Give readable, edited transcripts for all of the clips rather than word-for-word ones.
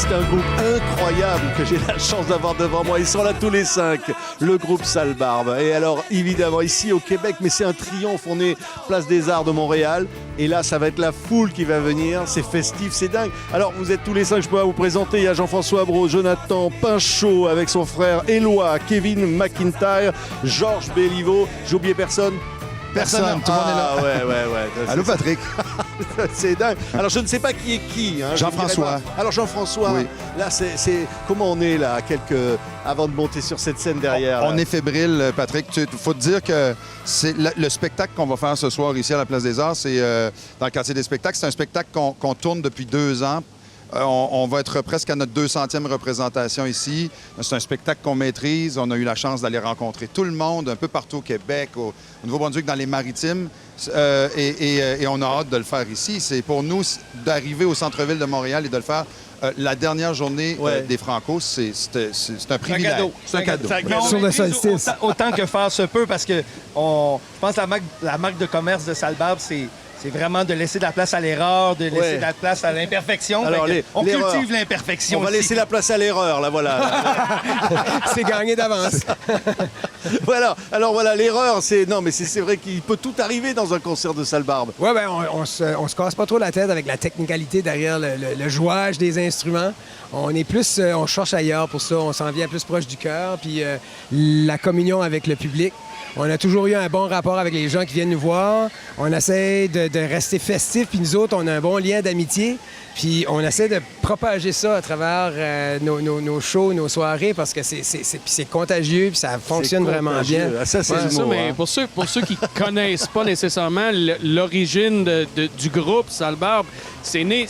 c'est un groupe incroyable que j'ai la chance d'avoir devant moi. Ils sont là tous les 5, le groupe Sale Barbe. Et alors, évidemment, ici au Québec, mais c'est un triomphe. On est Place des Arts de Montréal. Et là, ça va être la foule qui va venir. C'est festif, c'est dingue. Alors, vous êtes tous les 5, je peux vous présenter. Il y a Jean-François Brault, Jonathan Pinchot avec son frère Éloi, Kevin McIntyre, Georges Béliveau. J'ai oublié personne? Personne, tout le monde est là. Ouais. Allô, Patrick? C'est dingue. Alors, je ne sais pas qui est qui. Hein, Jean-François. Alors, Jean-François, oui. Là, c'est comment on est, là, avant de monter sur cette scène derrière? On est fébrile, Patrick. Il faut te dire que c'est le spectacle qu'on va faire ce soir ici à la Place des Arts, c'est dans le quartier des spectacles. C'est un spectacle qu'on tourne depuis 2 ans. On va être presque à notre 200e représentation ici. C'est un spectacle qu'on maîtrise. On a eu la chance d'aller rencontrer tout le monde, un peu partout au Québec, au Nouveau-Brunswick, dans les Maritimes. Et on a hâte de le faire ici. C'est pour nous d'arriver au centre-ville de Montréal et de le faire. La dernière journée des Franco, c'est un privilège. C'est un cadeau. Sur le solstice. Autant que faire se peut, parce que je pense que la marque de commerce de Sale Barbe, c'est vraiment de laisser de la place à l'erreur, de laisser de la place à l'imperfection. On cultive l'imperfection. On va laisser la place à l'erreur, là, voilà. C'est gagné d'avance. Voilà. Alors voilà, l'erreur, c'est vrai qu'il peut tout arriver dans un concert de Sale Barbe. Oui, bien, on se casse pas trop la tête avec la technicalité derrière le jouage des instruments. On est plus, on cherche ailleurs pour ça, on s'en vient plus proche du cœur, puis la communion avec le public. On a toujours eu un bon rapport avec les gens qui viennent nous voir. On essaie de rester festif, puis nous autres, on a un bon lien d'amitié. Puis on essaie de propager ça à travers nos shows, nos soirées, parce que c'est contagieux, puis ça fonctionne vraiment bien. Ça, c'est ça, mais pour ceux qui connaissent pas nécessairement l'origine du groupe Sale Barbe, c'est né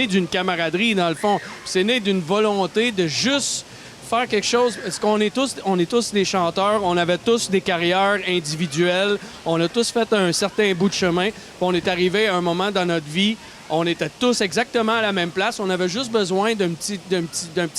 d'une camaraderie, dans le fond. C'est né d'une volonté de juste faire quelque chose, parce qu'on est tous des chanteurs, on avait tous des carrières individuelles, on a tous fait un certain bout de chemin, puis on est arrivé à un moment dans notre vie, on était tous exactement à la même place, on avait juste besoin d'un petit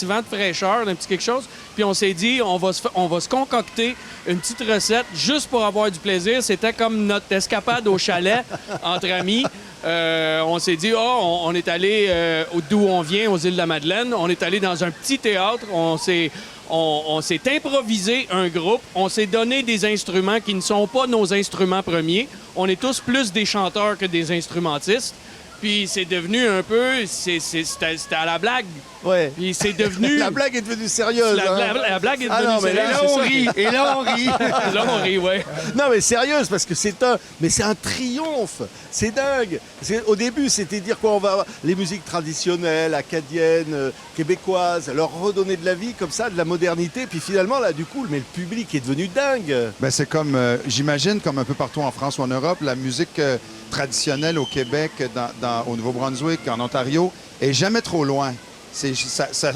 vent de fraîcheur, d'un petit quelque chose, puis on s'est dit, on va se concocter une petite recette juste pour avoir du plaisir. C'était comme notre escapade au chalet entre amis. On s'est dit, on est allé d'où on vient, aux îles de la Madeleine. On est allé dans un petit théâtre. On s'est improvisé un groupe. On s'est donné des instruments qui ne sont pas nos instruments premiers. On est tous plus des chanteurs que des instrumentistes. Puis c'est devenu un peu... C'était à la blague. Ouais. Puis c'est devenu... La blague est devenue sérieuse. La blague est devenue mais sérieuse. là, on rit. Et là, on rit. Là, on rit, ouais. Non, mais sérieuse, parce que c'est un triomphe. C'est dingue. Au début, c'était dire quoi, on va avoir les musiques traditionnelles, acadiennes, québécoises, leur redonner de la vie comme ça, de la modernité. Puis finalement, là, du coup, mais le public est devenu dingue. Ben, c'est comme, j'imagine, comme un peu partout en France ou en Europe, la musique traditionnelle au Québec, au Nouveau-Brunswick, en Ontario, est jamais trop loin.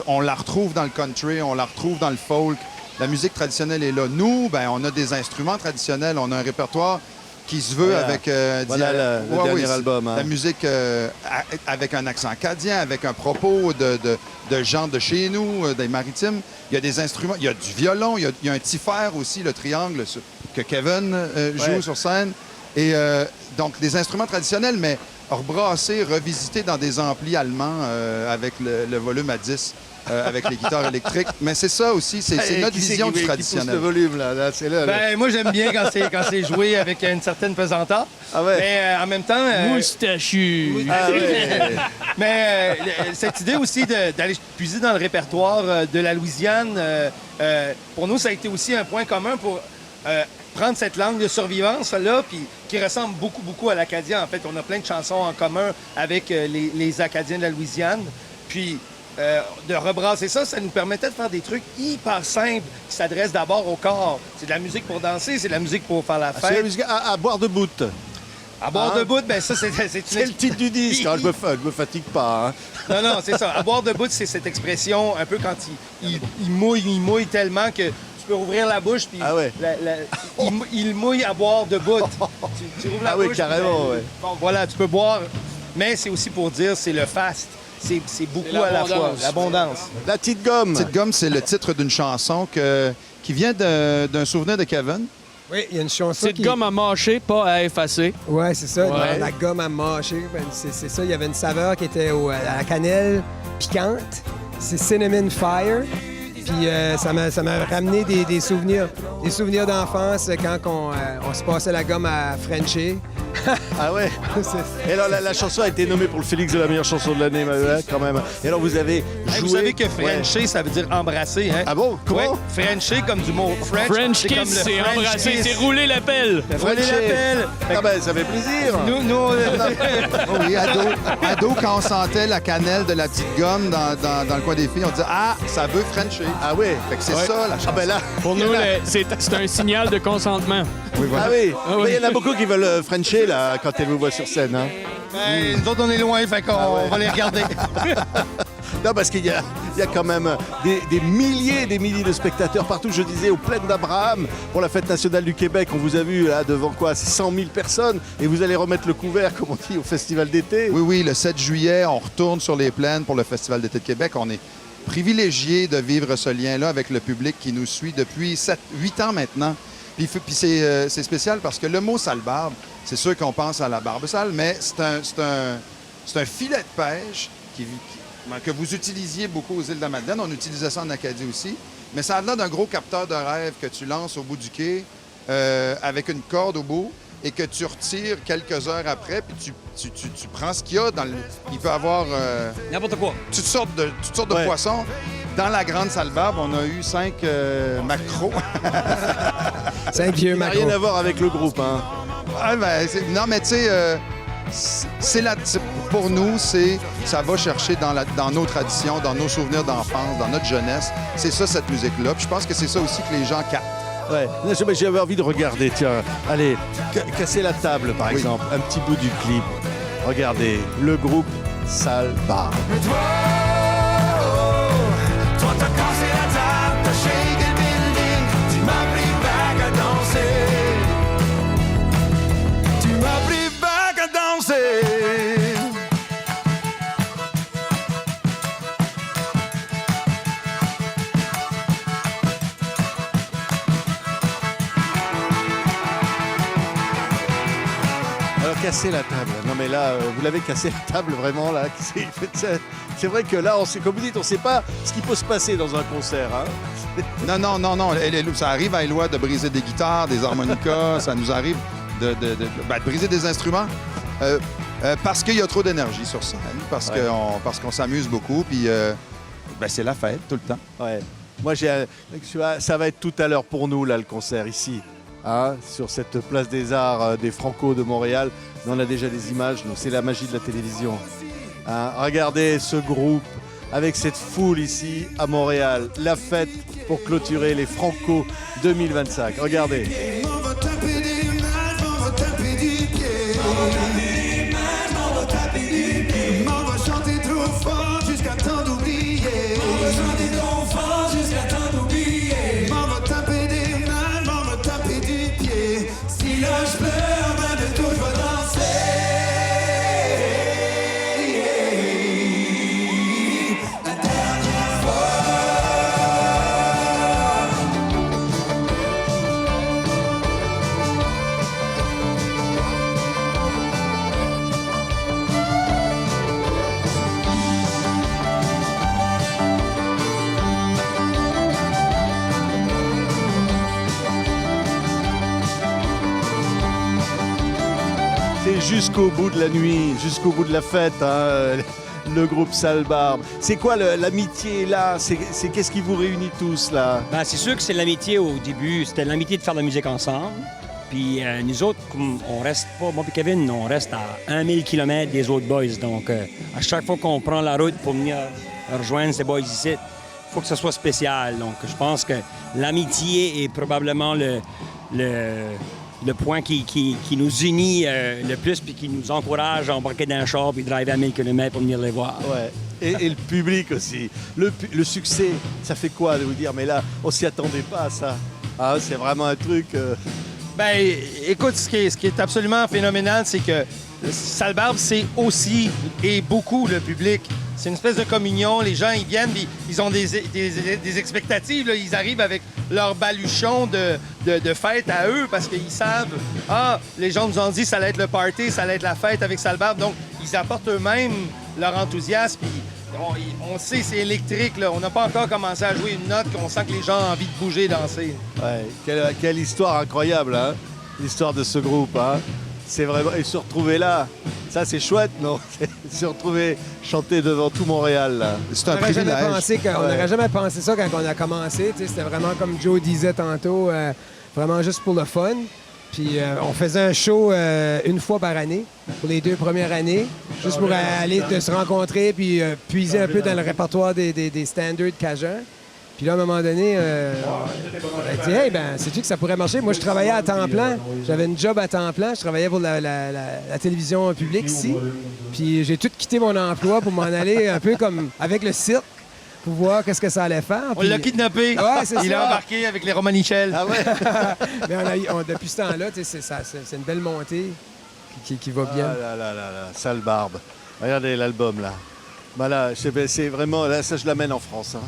On la retrouve dans le country, on la retrouve dans le folk. La musique traditionnelle est là. Nous, ben, on a des instruments traditionnels, on a un répertoire qui se veut avec... le dernier album. Hein. La musique avec un accent acadien, avec un propos de gens de chez nous, des Maritimes. Il y a des instruments, il y a du violon, il y a un tiffer aussi, le triangle que Kevin joue sur scène. Et donc, des instruments traditionnels, mais rebrassés, revisités dans des amplis allemands avec le volume à 10, avec les guitares électriques. Mais c'est ça aussi, c'est notre vision du traditionnel. Qui pousse le volume, là, c'est là. Ben, moi, j'aime bien quand c'est joué avec une certaine pesanteur. Ah ouais. Mais en même temps... Moustachu. Ah ouais. Mais cette idée aussi d'aller puiser dans le répertoire de la Louisiane, pour nous, ça a été aussi un point commun pour... prendre cette langue de survivance-là, puis qui ressemble beaucoup, beaucoup à l'acadien. En fait, on a plein de chansons en commun avec les Acadiens de la Louisiane. Puis, de rebrasser ça, ça nous permettait de faire des trucs hyper simples qui s'adressent d'abord au corps. C'est de la musique pour danser, c'est de la musique pour faire la fête. C'est la musique à boire de bout. À boire debout, ben ça, c'est le titre du disque. Je me fatigue pas. Hein. Non, c'est ça. À boire debout, c'est cette expression un peu quand il mouille tellement que tu peux ouvrir la bouche, puis il mouille à boire debout. Tu ouvres la bouche. Ah oui, carrément, oui. Bon, voilà, tu peux boire, mais c'est aussi pour dire, c'est le faste. C'est beaucoup à la fois, l'abondance. La petite gomme. Petite gomme, c'est le titre d'une chanson qui vient d'un souvenir de Kevin. Oui, il y a une chanson C'est de gomme à mâcher, pas à effacer. Ouais, c'est ça. Ouais. La gomme à mâcher, ben, c'est ça. Il y avait une saveur qui était à la cannelle piquante. C'est Cinnamon Fire. Puis ça m'a ramené des souvenirs d'enfance quand on se passait la gomme à Frencher. Ah ouais. C'est- Et alors la chanson a été nommée pour le Félix de la meilleure chanson de l'année, quand même. Et alors vous avez joué. Vous savez que Ouais. Frencher, ça veut dire embrasser, hein? Ah bon? Comment? Ouais, Frencher comme du mot French. French c'est comme kiss, le c'est French embrasser, kiss. c'est rouler la pelle. Rouler la pelle. Ah ben ça fait plaisir. Nous, Oh oui, ado, quand on sentait la cannelle de la petite gomme dans le coin des filles, on disait « Ah, ça veut Frencher ». Ah ouais. Fait que c'est Ouais. ça, la chanson. Ah ben là. Pour nous, c'est un signal de consentement. Oui, voilà. Ah oui. Ah oui. Mais il y en a beaucoup qui veulent Frencher là quand elles vous voient sur scène. Hein. ben, nous autres, on est loin, fait qu'on on va les regarder. Non, parce qu'il y a quand même des milliers de spectateurs partout. Je disais, aux Plaines d'Abraham, pour la Fête nationale du Québec, on vous a vu là devant quoi? C'est 100 000 personnes. Et vous allez remettre le couvert, comme on dit, au Festival d'été. Oui, oui, le 7 juillet, on retourne sur les plaines pour le Festival d'été de Québec. On est privilégiés de vivre ce lien-là avec le public qui nous suit depuis 8 ans maintenant. Puis c'est spécial parce que le mot sale-barbe, c'est sûr qu'on pense à la barbe sale, mais c'est un filet de pêche que vous utilisiez beaucoup aux îles de la Madeleine. On utilisait ça en Acadie aussi. Mais ça a l'air d'un gros capteur de rêve que tu lances au bout du quai avec une corde au bout et que tu retires quelques heures après, puis tu prends ce qu'il y a dans le... Il peut y avoir N'importe quoi. toutes sortes de Ouais. poissons. Dans la grande salle-barbe, on a eu 5 maquereaux. 5 vieux Ça n'a rien macros. à voir avec le groupe. Hein. Ah, ben, non, mais tu sais, pour nous, ça va chercher dans nos traditions, dans nos souvenirs d'enfance, dans notre jeunesse. C'est ça, cette musique-là. Puis je pense que c'est ça aussi que les gens captent. Ouais. Là, j'avais envie de regarder. Tiens, allez, casser la table, par Oui. exemple. Un petit bout du clip. Regardez, le groupe Sale Barbe. Toi t'as cassé la table, t'as shaké le building, tu m'as pris back à danser. Tu m'as pris back à danser. Alors, casser la table. Non, mais là, vous l'avez cassé la table, vraiment, là. C'est vrai que là, comme vous dites, on ne sait pas ce qui peut se passer dans un concert. Hein. Non. Ça arrive à Éloi de briser des guitares, des harmonicas. Ça nous arrive de briser des instruments. Parce qu'il y a trop d'énergie sur scène, parce Ouais. qu'on s'amuse beaucoup, puis c'est la fête tout le temps. Ouais. Moi, ça va être tout à l'heure pour nous, là, le concert, ici. Hein, sur cette place des Arts des Franco de Montréal. Mais on a déjà des images, nous, c'est la magie de la télévision. Hein, regardez ce groupe avec cette foule ici à Montréal. La fête pour clôturer les Franco 2025. Regardez. On va taper des mains, on va taper du pied. On va taper du pied. On va chanter trop fort jusqu'à temps d'oublier. On va chanter trop fort jusqu'à temps d'oublier. On va taper des mains, on va taper du pied. Si là je pleure, ben de tout je vais danser. La dernière fois. C'est jusqu'au bout de la nuit, jusqu'au bout de la fête, hein, le groupe Sale Barbe. C'est quoi l'amitié là? C'est qu'est-ce qui vous réunit tous là? Ben, c'est sûr que c'est l'amitié au début. C'était l'amitié de faire de la musique ensemble. Puis nous autres, comme on reste pas, moi et Kevin, on reste à 1000 km des autres boys. Donc, à chaque fois qu'on prend la route pour venir rejoindre ces boys ici, il faut que ce soit spécial. Donc, je pense que l'amitié est probablement le point qui nous unit le plus puis qui nous encourage à embarquer dans un char puis driver à 1000 km pour venir les voir. Ouais. Et le public aussi. Le succès, ça fait quoi de vous dire, mais là, on s'y attendait pas à ça. Ah, c'est vraiment un truc. Ben, écoute, ce qui est absolument phénoménal, c'est que Sale Barbe, c'est aussi et beaucoup le public. c'est une espèce de communion. Les gens, ils viennent, puis ils ont des expectatives. Là. Ils arrivent avec leur baluchon de fête à eux parce qu'ils savent, les gens nous ont dit que ça allait être le party, ça allait être la fête avec Salbarbe. Donc, ils apportent eux-mêmes leur enthousiasme. Puis on sait, c'est électrique. Là. On n'a pas encore commencé à jouer une note qu'on sent que les gens ont envie de bouger, danser. Ouais, quelle histoire incroyable, hein? L'histoire de ce groupe, hein? C'est vraiment... Et se retrouver là, ça c'est chouette, non? Se retrouver chanter devant tout Montréal, là. C'est un On n'aurait jamais privilège. pensé on n'aurait jamais pensé ça quand on a commencé. Tu sais, c'était vraiment comme Joe disait tantôt, vraiment juste pour le fun. Puis on faisait un show une fois par année pour les 2 premières années, juste pour aller de se rencontrer puis puiser un peu dans le répertoire des standards cajuns. Puis là, à un moment donné, on a dit, hey, sais-tu que ça pourrait marcher? Moi, je travaillais à temps plein. J'avais une job à temps plein. Je travaillais pour la télévision publique ici. Puis j'ai tout quitté mon emploi pour m'en aller un peu comme avec le cirque pour voir qu'est-ce que ça allait faire. On l'a kidnappé. Ouais, c'est Il ça. a embarqué avec les Romanichel. Ah ouais? Mais depuis ce temps-là, tu sais, c'est une belle montée qui va bien. Ah là, Salbarbe. Regardez l'album, là. Bah là, c'est vraiment... Là, ça, je l'amène en France. Hein.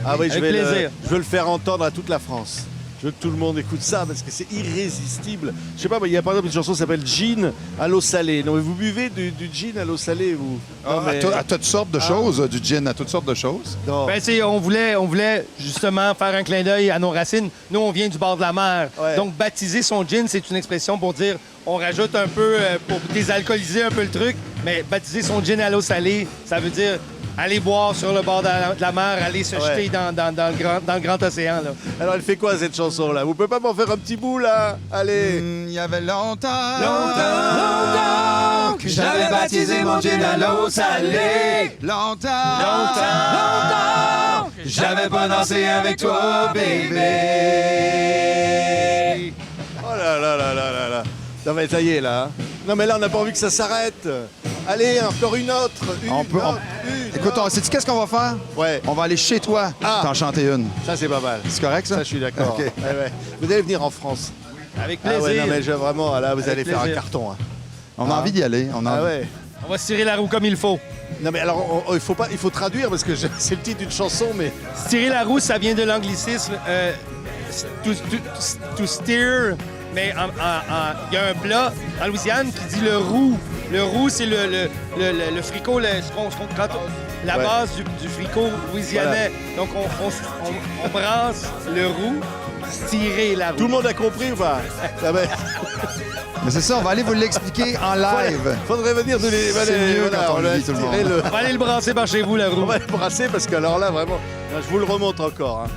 Ah oui, Avec plaisir. je veux le faire entendre à toute la France. Je veux que tout le monde écoute ça parce que c'est irrésistible. Je sais pas, il y a par exemple une chanson qui s'appelle Gin à l'eau salée. Non, mais vous buvez du gin à l'eau salée, vous? Non, mais... À toutes sortes de choses, du gin à toutes sortes de choses. Non. Ben, on voulait justement faire un clin d'œil à nos racines. Nous, on vient du bord de la mer. Ouais. Donc, baptiser son gin, c'est une expression pour dire on rajoute un peu, pour désalcooliser un peu le truc. Mais baptiser son gin à l'eau salée, ça veut dire aller boire sur le bord de la mer, aller se jeter dans le grand océan. Là. Alors, elle fait quoi, cette chanson-là? Vous pouvez pas m'en faire un petit bout, là? Allez! Il y avait longtemps que j'avais baptisé mon gin à l'eau salée. Longtemps Que j'avais pas dansé avec toi, bébé. Oh là là là là là là! Non, mais ça y est, là. Hein. Non, mais là, on n'a pas envie que ça s'arrête. Allez, encore une autre. Écoute, sais-tu qu'est-ce qu'on va faire? Ouais. On va aller chez toi t'en chanter une. Ça, c'est pas mal. C'est correct, ça? Ça, je suis d'accord. OK. Ouais, ouais. Vous allez venir en France. Avec Ah plaisir. ouais, non, mais vraiment, là, vous allez faire un plaisir. carton. Hein. On a envie d'y aller. Ah ouais. On va se tirer la roue comme il faut. Non, mais alors, il faut traduire parce que c'est le titre d'une chanson, mais... Se tirer la roue, ça vient de l'anglicisme. To steer, mais il y a un plat en Louisiane qui dit le roux. Le roux, c'est le fricot, la Ouais. base du fricot louisianais. Donc, on brasse le roux, tirer la roue. Tout le monde a compris ou pas? Ah ben, Mais c'est ça, on va aller vous l'expliquer en live. faudrait venir de les... C'est mieux quand on le dit, tout le monde. On va aller le brasser par chez vous, la roue. On va le brasser parce que alors là, vraiment, je vous le remonte encore. Hein.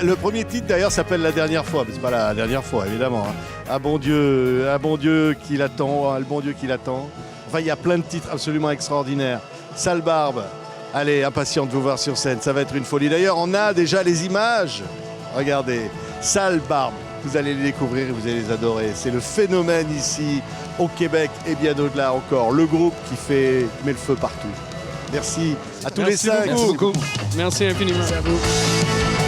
Le premier titre d'ailleurs s'appelle La Dernière Fois, mais c'est pas la dernière fois évidemment. Hein. Un bon Dieu qui l'attend, le bon Dieu qui l'attend. Enfin, il y a plein de titres absolument extraordinaires. Salbarbe, allez, impatient de vous voir sur scène, ça va être une folie. D'ailleurs, on a déjà les images. Regardez, Salbarbe, vous allez les découvrir et vous allez les adorer. C'est le phénomène ici au Québec et bien au-delà encore. Le groupe qui met le feu partout. Merci à tous Merci les 5. beaucoup. Merci infiniment. Merci à vous.